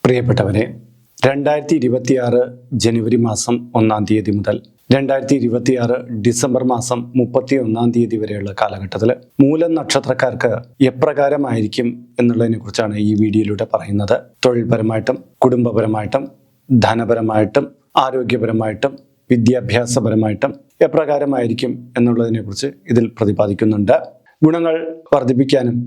പ്രിയപ്പെട്ടവരെ, 2026 ജനുവരി മാസം 1-ാം തീയതി മുതൽ 2026 ഡിസംബർ മാസം 31-ാം തീയതി വരെയുള്ള കാലഘട്ടത്തിൽ മൂലം നക്ഷത്രക്കാർക്ക് എപ്രകാരമായിരിക്കും എന്നുള്ളതിനെ കുറിച്ചാണ് ഈ വീഡിയോയിലൂടെ പറയുന്നത്. തൊഴിൽപരമായിട്ടും കുടുംബപരമായിട്ടും ധനപരമായിട്ടും ആരോഗ്യപരമായിട്ടും വിദ്യാഭ്യാസപരമായിട്ടും എപ്രകാരമായിരിക്കും എന്നുള്ളതിനെ കുറിച്ച് ഇതിൽ പ്രതിപാദിക്കുന്നുണ്ട്. ഗുണങ്ങൾ വർദ്ധിപ്പിക്കാനും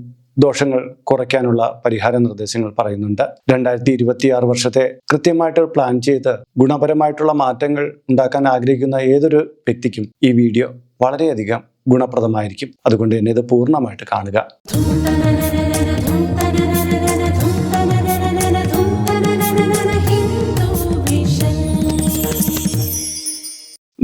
ദോഷങ്ങൾ കുറയ്ക്കാനുള്ള പരിഹാര നിർദ്ദേശങ്ങൾ പറയുന്നുണ്ട്. 2026 വർഷത്തെ കൃത്യമായിട്ട് പ്ലാൻ ചെയ്ത് ഗുണപരമായിട്ടുള്ള മാറ്റങ്ങൾ ഉണ്ടാക്കാൻ ആഗ്രഹിക്കുന്ന ഏതൊരു വ്യക്തിക്കും ഈ വീഡിയോ വളരെയധികം ഗുണപ്രദമായിരിക്കും. അതുകൊണ്ട് തന്നെ ഇത് പൂർണ്ണമായിട്ട് കാണുക.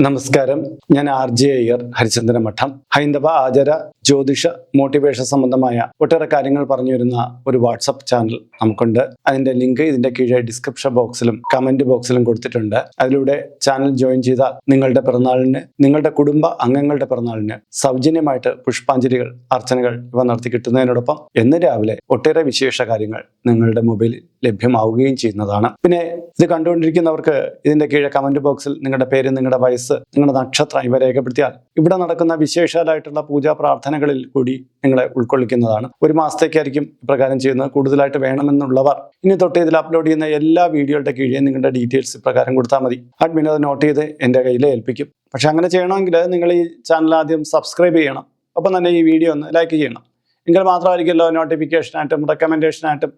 നമസ്കാരം, ഞാൻ RJ അയ്യർ, ഹരിചന്ദ്രൻ മഠം. ഹൈന്ദവ ആചാര ജ്യോതിഷ മോട്ടിവേഷൻ സംബന്ധമായ ഒട്ടേറെ കാര്യങ്ങൾ പറഞ്ഞു വരുന്ന ഒരു വാട്സപ്പ് ചാനൽ നമുക്കുണ്ട്. അതിന്റെ ലിങ്ക് ഇതിന്റെ കീഴെ ഡിസ്ക്രിപ്ഷൻ ബോക്സിലും കമന്റ് ബോക്സിലും കൊടുത്തിട്ടുണ്ട്. അതിലൂടെ ചാനൽ ജോയിൻ ചെയ്ത നിങ്ങളുടെ പിറന്നാളിന്, നിങ്ങളുടെ കുടുംബ അംഗങ്ങളുടെ പിറന്നാളിന് സൗജന്യമായിട്ട് പുഷ്പാഞ്ജലികൾ, അർച്ചനകൾ ഇവ നടത്തി കിട്ടുന്നതിനോടൊപ്പം എന്ന് രാവിലെ ഒട്ടേറെ വിശേഷ കാര്യങ്ങൾ നിങ്ങളുടെ മൊബൈലിൽ ലഭ്യമാവുകയും ചെയ്യുന്നതാണ്. പിന്നെ ഇത് കണ്ടുകൊണ്ടിരിക്കുന്നവർക്ക് ഇതിന്റെ കീഴെ കമന്റ് ബോക്സിൽ നിങ്ങളുടെ പേര്, നിങ്ങളുടെ വയസ്സ്, നിങ്ങളുടെ നക്ഷത്രം ഇവ രേഖപ്പെടുത്തിയാൽ ഇവിടെ നടക്കുന്ന വിശേഷാലായിട്ടുള്ള പൂജാ പ്രാർത്ഥനകളിൽ കൂടി നിങ്ങളെ ഉൾക്കൊള്ളിക്കുന്നതാണ്. ഒരു മാസത്തേക്കായിരിക്കും ഇപ്രകാരം ചെയ്യുന്നത്. കൂടുതലായിട്ട് വേണമെന്നുള്ളവർ ഇനി തൊട്ട് ഇതിൽ അപ്ലോഡ് ചെയ്യുന്ന എല്ലാ വീഡിയോയുടെ കീഴേ നിങ്ങളുടെ ഡീറ്റെയിൽസ് ഇപ്രകാരം കൊടുത്താൽ മതി. അഡ്മിൻ അത് നോട്ട് ചെയ്ത് എൻ്റെ കയ്യിൽ ഏൽപ്പിക്കും. പക്ഷെ അങ്ങനെ ചെയ്യണമെങ്കിൽ നിങ്ങൾ ഈ ചാനൽ ആദ്യം സബ്സ്ക്രൈബ് ചെയ്യണം. ഒപ്പം തന്നെ ഈ വീഡിയോ ഒന്ന് ലൈക്ക് ചെയ്യണം. എങ്കിൽ മാത്രമായിരിക്കുമല്ലോ നോട്ടിഫിക്കേഷനായിട്ടും റെക്കമെൻഡേഷനായിട്ടും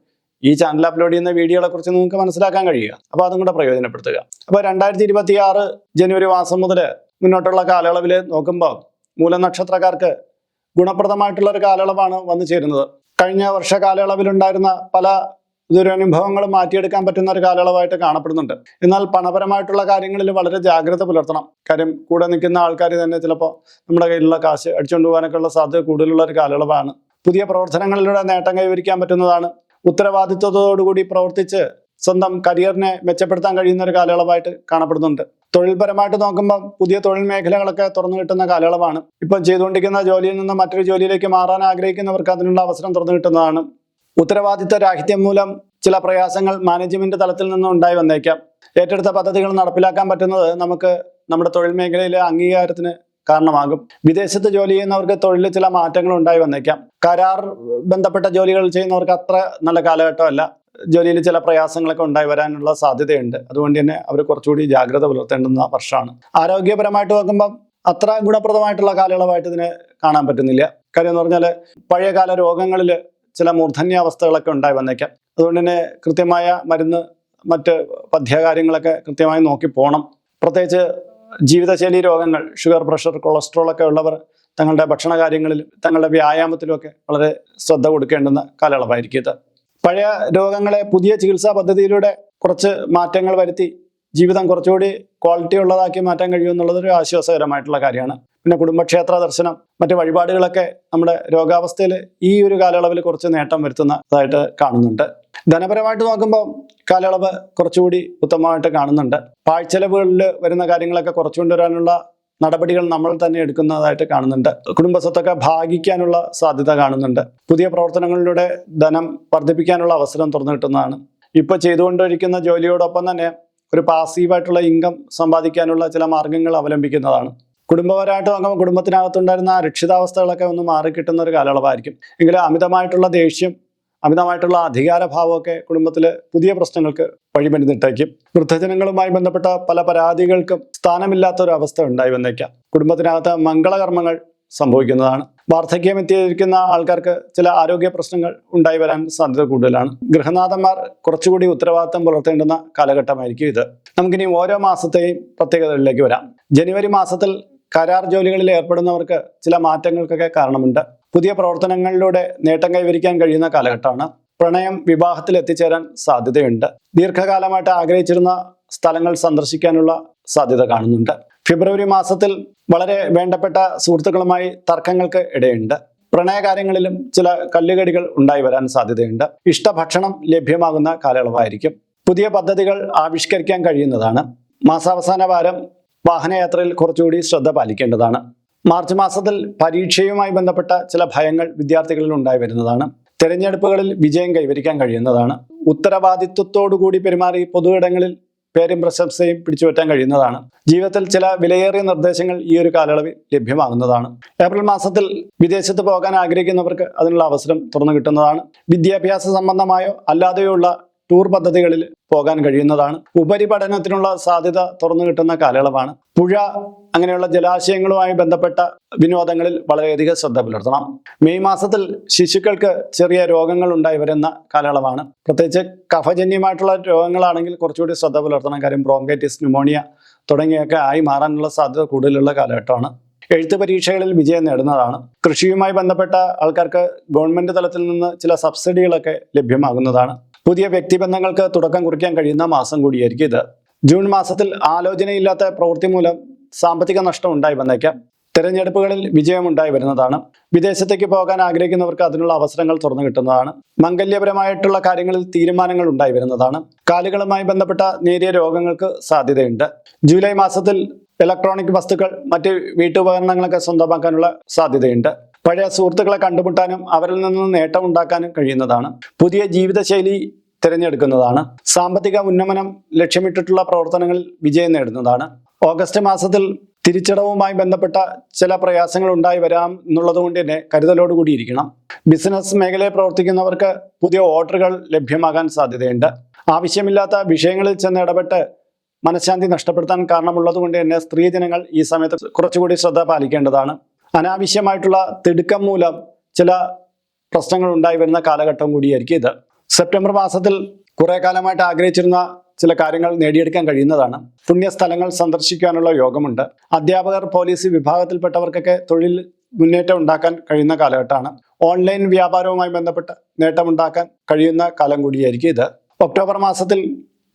ഈ ചാനൽ അപ്ലോഡ് ചെയ്യുന്ന വീഡിയോകളെ കുറിച്ച് നിങ്ങൾക്ക് മനസ്സിലാക്കാൻ കഴിയുക. അപ്പോൾ അതും കൂടെ പ്രയോജനപ്പെടുത്തുക. അപ്പോൾ 2026 ജനുവരി മാസം മുതൽ മുന്നോട്ടുള്ള കാലയളവിൽ നോക്കുമ്പോൾ മൂലനക്ഷത്രക്കാർക്ക് ഗുണപ്രദമായിട്ടുള്ള ഒരു കാലയളവാണ് വന്നു ചേരുന്നത്. കഴിഞ്ഞ വർഷ കാലയളവിലുണ്ടായിരുന്ന പല ദുരനുഭവങ്ങളും മാറ്റിയെടുക്കാൻ പറ്റുന്ന ഒരു കാലയളവായിട്ട് കാണപ്പെടുന്നുണ്ട്. എന്നാൽ പണപരമായിട്ടുള്ള കാര്യങ്ങളിൽ വളരെ ജാഗ്രത പുലർത്തണം. കാര്യം കൂടെ നിൽക്കുന്ന ആൾക്കാർ തന്നെ ചിലപ്പോൾ നമ്മുടെ കയ്യിലുള്ള കാശ് അടിച്ചുകൊണ്ട് പോകാനൊക്കെ ഉള്ള സാധ്യത കൂടുതലുള്ള ഒരു കാലയളവാണ്. പുതിയ പ്രവർത്തനങ്ങളിലൂടെ നേട്ടം കൈവരിക്കാൻ പറ്റുന്നതാണ്. ഉത്തരവാദിത്വത്തോടുകൂടി പ്രവർത്തിച്ച് സ്വന്തം കരിയറിനെ മെച്ചപ്പെടുത്താൻ കഴിയുന്ന ഒരു കാലയളവായിട്ട് കാണപ്പെടുന്നുണ്ട്. തൊഴിൽപരമായിട്ട് നോക്കുമ്പോൾ പുതിയ തൊഴിൽ മേഖലകളൊക്കെ തുറന്നു കിട്ടുന്ന കാലയളവാണ്. ഇപ്പം ചെയ്തുകൊണ്ടിരിക്കുന്ന ജോലിയിൽ നിന്ന് മറ്റൊരു ജോലിയിലേക്ക് മാറാൻ ആഗ്രഹിക്കുന്നവർക്ക് അതിനുള്ള അവസരം തുറന്നു കിട്ടുന്നതാണ്. ഉത്തരവാദിത്വ രാഹിത്യം മൂലം ചില പ്രയാസങ്ങൾ മാനേജ്മെന്റ് തലത്തിൽ നിന്ന് ഉണ്ടായി വന്നേക്കാം. ഏറ്റെടുത്ത പദ്ധതികൾ നടപ്പിലാക്കാൻ പറ്റുന്നത് നമുക്ക് നമ്മുടെ തൊഴിൽ മേഖലയിലെ അംഗീകാരത്തിന് കാരണമാകും. വിദേശത്ത് ജോലി ചെയ്യുന്നവർക്ക് തൊഴിലിൽ ചില മാറ്റങ്ങൾ ഉണ്ടായി വന്നേക്കാം. കരാർ ബന്ധപ്പെട്ട ജോലികൾ ചെയ്യുന്നവർക്ക് അത്ര നല്ല കാലഘട്ടമല്ല. ജോലിയിൽ ചില പ്രയാസങ്ങളൊക്കെ ഉണ്ടായി വരാനുള്ള സാധ്യതയുണ്ട്. അതുകൊണ്ട് തന്നെ അവർ കുറച്ചുകൂടി ജാഗ്രത പുലർത്തേണ്ടുന്ന വർഷമാണ്. ആരോഗ്യപരമായിട്ട് നോക്കുമ്പം അത്ര ഗുണപ്രദമായിട്ടുള്ള കാലയളവായിട്ട് ഇതിനെ കാണാൻ പറ്റുന്നില്ല. കാര്യം എന്ന് പറഞ്ഞാൽ പഴയകാല രോഗങ്ങളിൽ ചില മൂർധന്യാവസ്ഥകളൊക്കെ ഉണ്ടായി വന്നേക്കാം. അതുകൊണ്ട് തന്നെ കൃത്യമായ മരുന്ന്, മറ്റ് പഥ്യകാര്യങ്ങളൊക്കെ കൃത്യമായി നോക്കി പോകണം. പ്രത്യേകിച്ച് ജീവിതശൈലി രോഗങ്ങൾ, ഷുഗർ, പ്രഷർ, കൊളസ്ട്രോൾ ഒക്കെ ഉള്ളവർ തങ്ങളുടെ ഭക്ഷണ കാര്യങ്ങളിലും തങ്ങളുടെ വ്യായാമത്തിലുമൊക്കെ വളരെ ശ്രദ്ധ കൊടുക്കേണ്ടുന്ന കാലയളവായിരിക്കും ഇത്. പഴയ രോഗങ്ങളെ പുതിയ ചികിത്സാ പദ്ധതിയിലൂടെ കുറച്ച് മാറ്റങ്ങൾ വരുത്തി ജീവിതം കുറച്ചുകൂടി ക്വാളിറ്റി ഉള്ളതാക്കി മാറ്റാൻ കഴിയുമെന്നുള്ളതൊരു ആശ്വാസകരമായിട്ടുള്ള കാര്യമാണ്. പിന്നെ കുടുംബക്ഷേത്ര ദർശനം, മറ്റ് വഴിപാടുകളൊക്കെ നമ്മുടെ രോഗാവസ്ഥയിൽ ഈ ഒരു കാലയളവിൽ കുറച്ച് നേട്ടം വരുത്തുന്നതായിട്ട് കാണുന്നുണ്ട്. ധനപരമായിട്ട് നോക്കുമ്പോൾ കാലയളവ് കുറച്ചുകൂടി ഉത്തമമായിട്ട് കാണുന്നുണ്ട്. പാഴ്ചെലവുകളിൽ വരുന്ന കാര്യങ്ങളൊക്കെ കുറച്ചുകൊണ്ടുവരാനുള്ള നടപടികൾ നമ്മൾ തന്നെ എടുക്കുന്നതായിട്ട് കാണുന്നുണ്ട്. കുടുംബസ്വത്തൊക്കെ ഭാഗിക്കാനുള്ള സാധ്യത കാണുന്നുണ്ട്. പുതിയ പ്രവർത്തനങ്ങളിലൂടെ ധനം വർദ്ധിപ്പിക്കാനുള്ള അവസരം തുറന്നു കിട്ടുന്നതാണ്. ഇപ്പോൾ ചെയ്തുകൊണ്ടിരിക്കുന്ന ജോലിയോടൊപ്പം തന്നെ ഒരു പാസീവായിട്ടുള്ള ഇൻകം സമ്പാദിക്കാനുള്ള ചില മാർഗങ്ങൾ അവലംബിക്കുന്നതാണ്. കുടുംബപരമായിട്ട് നോക്കുമ്പോൾ കുടുംബത്തിനകത്തുണ്ടായിരുന്ന അരക്ഷിതാവസ്ഥകളൊക്കെ ഒന്ന് മാറിക്കിട്ടുന്ന ഒരു കാലയളവായിരിക്കും. എങ്കിലും അമിതമായിട്ടുള്ള ദേഷ്യം, അമിതമായിട്ടുള്ള അധികാരഭാവമൊക്കെ കുടുംബത്തിൽ പുതിയ പ്രശ്നങ്ങൾക്ക് വഴിമരുന്നിട്ടേക്കും. വൃദ്ധജനങ്ങളുമായി ബന്ധപ്പെട്ട പല പരാതികൾക്കും സ്ഥാനമില്ലാത്ത ഒരു അവസ്ഥ ഉണ്ടായി വന്നേക്കാം. കുടുംബത്തിനകത്ത് മംഗളകർമ്മങ്ങൾ സംഭവിക്കുന്നതാണ്. വാർദ്ധക്യം എത്തിയിരിക്കുന്ന ആൾക്കാർക്ക് ചില ആരോഗ്യ പ്രശ്നങ്ങൾ ഉണ്ടായി വരാൻ സാധ്യത കൂടുതലാണ്. ഗൃഹനാഥന്മാർ കുറച്ചുകൂടി ഉത്തരവാദിത്തം പുലർത്തേണ്ടുന്ന കാലഘട്ടമായിരിക്കും ഇത്. നമുക്കിനി ഓരോ മാസത്തെയും പ്രത്യേകതകളിലേക്ക് വരാം. ജനുവരി മാസത്തിൽ കരാർ ജോലികളിൽ ഏർപ്പെടുന്നവർക്ക് ചില മാറ്റങ്ങൾക്കൊക്കെ കാരണമുണ്ട്. പുതിയ പ്രവർത്തനങ്ങളിലൂടെ നേട്ടം കൈവരിക്കാൻ കഴിയുന്ന കാലഘട്ടമാണ്. പ്രണയം വിവാഹത്തിൽ എത്തിച്ചേരാൻ സാധ്യതയുണ്ട്. ദീർഘകാലമായിട്ട് ആഗ്രഹിച്ചിരുന്ന സ്ഥലങ്ങൾ സന്ദർശിക്കാനുള്ള സാധ്യത കാണുന്നുണ്ട്. ഫെബ്രുവരി മാസത്തിൽ വളരെ വേണ്ടപ്പെട്ട സുഹൃത്തുക്കളുമായി തർക്കങ്ങൾക്ക് ഇടയുണ്ട്. പ്രണയകാര്യങ്ങളിലും ചില കല്ലുകടികൾ ഉണ്ടായി വരാൻ സാധ്യതയുണ്ട്. ഇഷ്ടഭക്ഷണം ലഭ്യമാകുന്ന കാലയളവായിരിക്കും. പുതിയ പദ്ധതികൾ ആവിഷ്കരിക്കാൻ കഴിയുന്നതാണ്. മാസാവസാന വാരം വാഹനയാത്രയിൽ കുറച്ചുകൂടി ശ്രദ്ധ പാലിക്കേണ്ടതാണ്. മാർച്ച് മാസത്തിൽ പരീക്ഷയുമായി ബന്ധപ്പെട്ട ചില ഭയങ്ങൾ വിദ്യാർത്ഥികളിൽ ഉണ്ടായി വരുന്നതാണ്. തെരഞ്ഞെടുപ്പുകളിൽ വിജയം കൈവരിക്കാൻ കഴിയുന്നതാണ്. ഉത്തരവാദിത്വത്തോടുകൂടി പെരുമാറി പൊതുയിടങ്ങളിൽ പേരും പ്രശംസയും പിടിച്ചുപറ്റാൻ കഴിയുന്നതാണ്. ജീവിതത്തിൽ ചില വിലയേറിയ നിർദ്ദേശങ്ങൾ ഈ ഒരു കാലയളവിൽ ലഭ്യമാകുന്നതാണ്. ഏപ്രിൽ മാസത്തിൽ വിദേശത്ത് പോകാൻ ആഗ്രഹിക്കുന്നവർക്ക് അതിനുള്ള അവസരം തുറന്നു കിട്ടുന്നതാണ്. വിദ്യാഭ്യാസ സംബന്ധമായോ അല്ലാതെയോ ഉള്ള ടൂർ പദ്ധതികളിൽ പോകാൻ കഴിയുന്നതാണ്. ഉപരിപഠനത്തിനുള്ള സാധ്യത തുറന്നു കിട്ടുന്ന കാലയളവാണ്. പുഴ അങ്ങനെയുള്ള ജലാശയങ്ങളുമായി ബന്ധപ്പെട്ട വിനോദങ്ങളിൽ വളരെയധികം ശ്രദ്ധ പുലർത്തണം. മെയ് മാസത്തിൽ ശിശുക്കൾക്ക് ചെറിയ രോഗങ്ങൾ ഉണ്ടായി വരുന്ന കാലയളവാണ്. പ്രത്യേകിച്ച് കഫജന്യമായിട്ടുള്ള രോഗങ്ങളാണെങ്കിൽ കുറച്ചുകൂടി ശ്രദ്ധ പുലർത്തണം. കാര്യം ബ്രോങ്കൈറ്റിസ്, ന്യൂമോണിയ തുടങ്ങിയൊക്കെ ആയി മാറാനുള്ള സാധ്യത കൂടുതലുള്ള കാലഘട്ടമാണ്. എഴുത്ത് പരീക്ഷകളിൽ വിജയം നേടുന്നതാണ്. കൃഷിയുമായി ബന്ധപ്പെട്ട ആൾക്കാർക്ക് ഗവൺമെന്റ് തലത്തിൽ നിന്ന് ചില സബ്സിഡികളൊക്കെ ലഭ്യമാകുന്നതാണ്. പുതിയ വ്യക്തിബന്ധങ്ങൾക്ക് തുടക്കം കുറിക്കാൻ കഴിയുന്ന മാസം കൂടിയായിരിക്കും ഇത്. ജൂൺ മാസത്തിൽ ആലോചനയില്ലാത്ത പ്രവൃത്തി മൂലം സാമ്പത്തിക നഷ്ടം ഉണ്ടായി വന്നേക്കാം. തെരഞ്ഞെടുപ്പുകളിൽ വിജയം ഉണ്ടായി വരുന്നതാണ്. വിദേശത്തേക്ക് പോകാൻ ആഗ്രഹിക്കുന്നവർക്ക് അതിനുള്ള അവസരങ്ങൾ തുറന്നു കിട്ടുന്നതാണ്. മംഗല്യപരമായിട്ടുള്ള കാര്യങ്ങളിൽ തീരുമാനങ്ങൾ ഉണ്ടായി വരുന്നതാണ്. കാലുകളുമായി ബന്ധപ്പെട്ട നേരിയ രോഗങ്ങൾക്ക് സാധ്യതയുണ്ട്. ജൂലൈ മാസത്തിൽ ഇലക്ട്രോണിക് വസ്തുക്കൾ, മറ്റ് വീട്ടുപകരണങ്ങളൊക്കെ സ്വന്തമാക്കാനുള്ള സാധ്യതയുണ്ട്. പഴയ സുഹൃത്തുക്കളെ കണ്ടുമുട്ടാനും അവരിൽ നിന്ന് നേട്ടം ഉണ്ടാക്കാനും കഴിയുന്നതാണ്. പുതിയ ജീവിതശൈലി തിരഞ്ഞെടുക്കുന്നതാണ്. സാമ്പത്തിക ഉന്നമനം ലക്ഷ്യമിട്ടിട്ടുള്ള പ്രവർത്തനങ്ങളിൽ വിജയം നേടുന്നതാണ്. ഓഗസ്റ്റ് മാസത്തിൽ തിരിച്ചടവുമായി ബന്ധപ്പെട്ട ചില പ്രയാസങ്ങൾ ഉണ്ടായി വരാം എന്നുള്ളതുകൊണ്ട് തന്നെ കരുതലോടുകൂടി ഇരിക്കണം. ബിസിനസ് മേഖലയിൽ പ്രവർത്തിക്കുന്നവർക്ക് പുതിയ ഓർഡറുകൾ ലഭ്യമാകാൻ സാധ്യതയുണ്ട്. ആവശ്യമില്ലാത്ത വിഷയങ്ങളിൽ ചെന്ന് ഇടപെട്ട് മനഃശാന്തി നഷ്ടപ്പെടുത്താൻ കാരണമുള്ളത് കൊണ്ട് തന്നെ സ്ത്രീജനങ്ങൾ ഈ സമയത്ത് കുറച്ചുകൂടി ശ്രദ്ധ പാലിക്കേണ്ടതാണ്. അനാവശ്യമായിട്ടുള്ള തിടുക്കം മൂലം ചില പ്രശ്നങ്ങൾ ഉണ്ടായി വരുന്ന കാലഘട്ടം കൂടിയായിരിക്കും ഇത്. സെപ്റ്റംബർ മാസത്തിൽ കുറെ കാലമായിട്ട് ആഗ്രഹിച്ചിരുന്ന ചില കാര്യങ്ങൾ നേടിയെടുക്കാൻ കഴിയുന്നതാണ്. പുണ്യസ്ഥലങ്ങൾ സന്ദർശിക്കാനുള്ള യോഗമുണ്ട്. അധ്യാപകർ, പോലീസ് വിഭാഗത്തിൽപ്പെട്ടവർക്കൊക്കെ തൊഴിൽ മുന്നേറ്റം ഉണ്ടാക്കാൻ കഴിയുന്ന കാലഘട്ടമാണ്. ഓൺലൈൻ വ്യാപാരവുമായി ബന്ധപ്പെട്ട് നേട്ടമുണ്ടാക്കാൻ കഴിയുന്ന കാലം കൂടിയായിരിക്കും ഇത്. ഒക്ടോബർ മാസത്തിൽ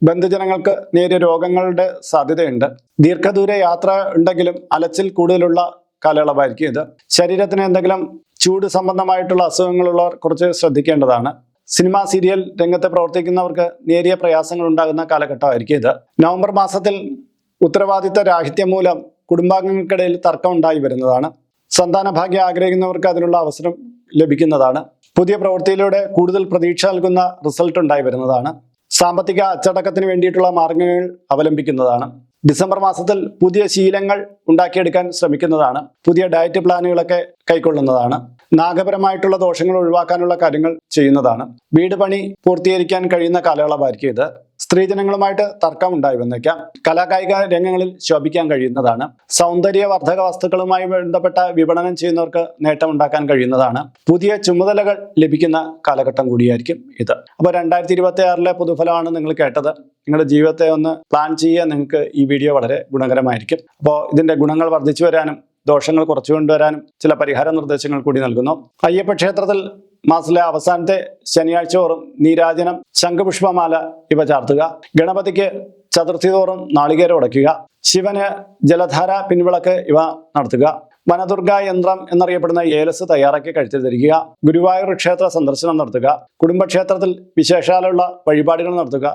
ബന്ധുജനങ്ങൾക്ക് നേരിയ രോഗങ്ങളുടെ സാധ്യതയുണ്ട്. ദീർഘദൂര യാത്ര ഉണ്ടെങ്കിലും അലച്ചിൽ കൂടുതലുള്ള കാലയളവായിരിക്കും ഇത്. ശരീരത്തിന് എന്തെങ്കിലും ചൂട് സംബന്ധമായിട്ടുള്ള അസുഖങ്ങളുള്ളവർ കുറച്ച് ശ്രദ്ധിക്കേണ്ടതാണ്. സിനിമ, സീരിയൽ രംഗത്ത് പ്രവർത്തിക്കുന്നവർക്ക് നേരിയ പ്രയാസങ്ങൾ ഉണ്ടാകുന്ന കാലഘട്ടമായിരിക്കും ഇത്. നവംബർ മാസത്തിൽ ഉത്തരവാദിത്ത രാഹിത്യം മൂലം കുടുംബാംഗങ്ങൾക്കിടയിൽ തർക്കം ഉണ്ടായി വരുന്നതാണ്. സന്താന ഭാഗ്യം ആഗ്രഹിക്കുന്നവർക്ക് അതിനുള്ള അവസരം ലഭിക്കുന്നതാണ്. പുതിയ പ്രവൃത്തിയിലൂടെ കൂടുതൽ പ്രതീക്ഷ നൽകുന്ന റിസൾട്ട് ഉണ്ടായി വരുന്നതാണ്. സാമ്പത്തിക അച്ചടക്കത്തിന് വേണ്ടിയിട്ടുള്ള മാർഗങ്ങൾ അവലംബിക്കുന്നതാണ്. ഡിസംബർ മാസത്തിൽ പുതിയ ശീലങ്ങൾ ഉണ്ടാക്കിയെടുക്കാൻ ശ്രമിക്കുന്നതാണ്. പുതിയ ഡയറ്റ് പ്ലാനുകളൊക്കെ കൈക്കൊള്ളുന്നതാണ്. നാഗപരമായിട്ടുള്ള ദോഷങ്ങൾ ഒഴിവാക്കാനുള്ള കാര്യങ്ങൾ ചെയ്യുന്നതാണ്. വീട് പണി പൂർത്തീകരിക്കാൻ കഴിയുന്ന കാലയളവായിരിക്കും ഇത്. സ്ത്രീജനങ്ങളുമായിട്ട് തർക്കം ഉണ്ടായി വന്നേക്കാം. കലാകായിക രംഗങ്ങളിൽ ശോഭിക്കാൻ കഴിയുന്നതാണ്. സൗന്ദര്യവർദ്ധക വസ്തുക്കളുമായി ബന്ധപ്പെട്ട വിപണനം ചെയ്യുന്നവർക്ക് നേട്ടം ഉണ്ടാക്കാൻ കഴിയുന്നതാണ്. പുതിയ ചുമതലകൾ ലഭിക്കുന്ന കാലഘട്ടം കൂടിയായിരിക്കും ഇത്. അപ്പോൾ 2026 പൊതുഫലമാണ് നിങ്ങൾ കേട്ടത്. നിങ്ങളുടെ ജീവിതത്തെ ഒന്ന് പ്ലാൻ ചെയ്യാൻ നിങ്ങൾക്ക് ഈ വീഡിയോ വളരെ ഗുണകരമായിരിക്കും. അപ്പോൾ ഇതിന്റെ ഗുണങ്ങൾ വർദ്ധിച്ചു വരാനും ദോഷങ്ങൾ കുറച്ചു കൊണ്ടുവരാനും ചില പരിഹാര നിർദ്ദേശങ്ങൾ കൂടി നൽകുന്നു. അയ്യപ്പ ക്ഷേത്രത്തിൽ മാസത്തിലെ അവസാനത്തെ ശനിയാഴ്ച തോറും നീരാജനം, ശംഖുപുഷ്പമാല ഇവ ചാർത്തുക. ഗണപതിക്ക് ചതുർത്ഥി തോറും നാളികേരം ഉടയ്ക്കുക. ശിവന് ജലധാര പിൻവിളക്ക് ഇവ നടത്തുക. വനദുർഗ യന്ത്രം എന്നറിയപ്പെടുന്ന ഏലസ് തയ്യാറാക്കി കഴുത്തിൽ ധരിക്കുക. ഗുരുവായൂർ ക്ഷേത്ര സന്ദർശനം നടത്തുക. കുടുംബക്ഷേത്രത്തിൽ വിശേഷാലുള്ള വഴിപാടുകൾ നടത്തുക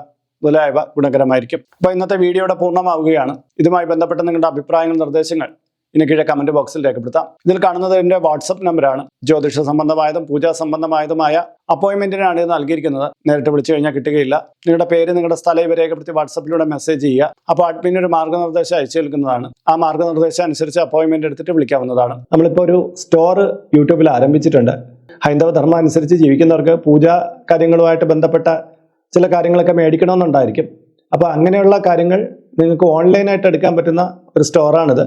മുതലായവ ഗുണകരമായിരിക്കും. അപ്പോൾ ഇന്നത്തെ വീഡിയോയുടെ പൂർണ്ണമാവുകയാണ്. ഇതുമായി ബന്ധപ്പെട്ട നിങ്ങളുടെ അഭിപ്രായങ്ങൾ, നിർദ്ദേശങ്ങൾ ഇതിന് കീഴെ കമന്റ് ബോക്സിൽ രേഖപ്പെടുത്താം. ഇതിൽ കാണുന്നത് എൻ്റെ വാട്സപ്പ് നമ്പറാണ്. ജ്യോതിഷ സംബന്ധമായതും പൂജാ സംബന്ധമായതുമായ അപ്പോയിന്റ്മെന്റിനാണ് ഇത് നൽകിയിരിക്കുന്നത്. നേരിട്ട് വിളിച്ചു കഴിഞ്ഞാൽ കിട്ടുകയില്ല. നിങ്ങളുടെ പേര്, നിങ്ങളുടെ സ്ഥലം ഇവ രേഖപ്പെടുത്തി വാട്സപ്പിലൂടെ മെസ്സേജ് ചെയ്യുക. അപ്പോൾ അഡ്മിൻ ഒരു മാർഗ്ഗനിർദ്ദേശം അയച്ചു നൽകുന്നതാണ്. ആ മാർഗ്ഗനിർദ്ദേശം അനുസരിച്ച് അപ്പോയിന്റ്മെന്റ് എടുത്തിട്ട് വിളിക്കാവുന്നതാണ്. നമ്മളിപ്പോൾ ഒരു സ്റ്റോർ യൂട്യൂബിൽ ആരംഭിച്ചിട്ടുണ്ട്. ഹൈന്ദവ ധർമ്മം അനുസരിച്ച് ജീവിക്കുന്നവർക്ക് പൂജാ കാര്യങ്ങളുമായിട്ട് ബന്ധപ്പെട്ട ചില കാര്യങ്ങളൊക്കെ മേടിക്കണമെന്നുണ്ടായിരിക്കും. അപ്പോൾ അങ്ങനെയുള്ള കാര്യങ്ങൾ നിങ്ങൾക്ക് ഓൺലൈനായിട്ട് എടുക്കാൻ പറ്റുന്ന ഒരു സ്റ്റോറാണിത്.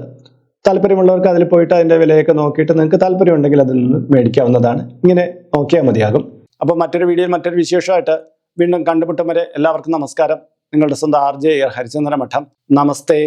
താല്പര്യമുള്ളവർക്ക് അതിൽ പോയിട്ട് അതിൻ്റെ വിലയൊക്കെ നോക്കിയിട്ട് നിങ്ങൾക്ക് താല്പര്യമുണ്ടെങ്കിൽ അതിൽ നിന്ന് മേടിക്കാവുന്നതാണ്. ഇങ്ങനെ നോക്കിയാൽ മതിയാകും. അപ്പോൾ മറ്റൊരു വീഡിയോയിൽ മറ്റൊരു വിശേഷമായിട്ട് വീണ്ടും കണ്ടുമുട്ടും വരെ എല്ലാവർക്കും നമസ്കാരം. നിങ്ങളുടെ സ്വന്തം RJ ഹരിചന്ദ്ര മഠം. നമസ്തേ.